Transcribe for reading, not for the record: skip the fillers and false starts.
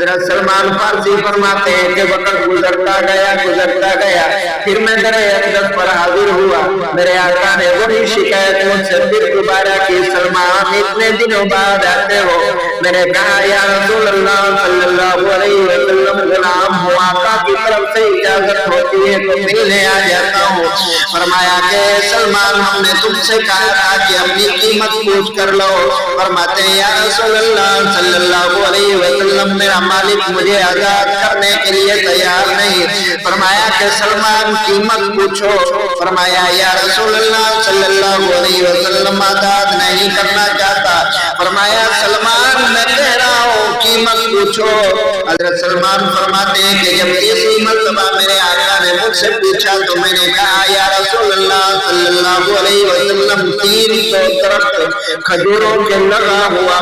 حضرت سلمان فارسی فرماتے ہیں کہ وقت گزرتا گیا پھر میں در اقدس پر حاضر ہوا، میرے آقا نے وہی شکایت مجھ سے پھر دوبارہ کی، سلمان اتنے دنوں بعد آتے ہو؟ میں نے کہا یا رسول اللہ صلی اللہ علیہ وسلم غلام ہوں، آقا کی طرف سے اجازت ہوتی ہے تو ملنے آ جاتا ہوں۔ فرمایا کہ سلمان ہم نے تم سے کہا تھا کہ اپنی قیمت پوچھ کر لو۔ فرماتے ہیں یا رسول اللہ صلی اللہ علیہ وسلم میرا مالک مجھے آزاد کرنے کے لیے تیار نہیں۔ فرمایا کہ سلمان قیمت پوچھو۔ فرمایا یا رسول اللہ صلی اللہ علیہ وسلم آزاد نہیں کرنا چاہتا۔ فرمایا سلمان میں کہہ رہا ہوں قیمت پوچھو۔ حضرت سلمان فرماتے ہیں کہ جب تیسری مرتبہ میرے آقا نے مجھ سے پوچھا تو میں نے کہا یا رسول اللہ صلی اللہ علیہ وسلم 300 درخت کھجوروں کے لگا ہوا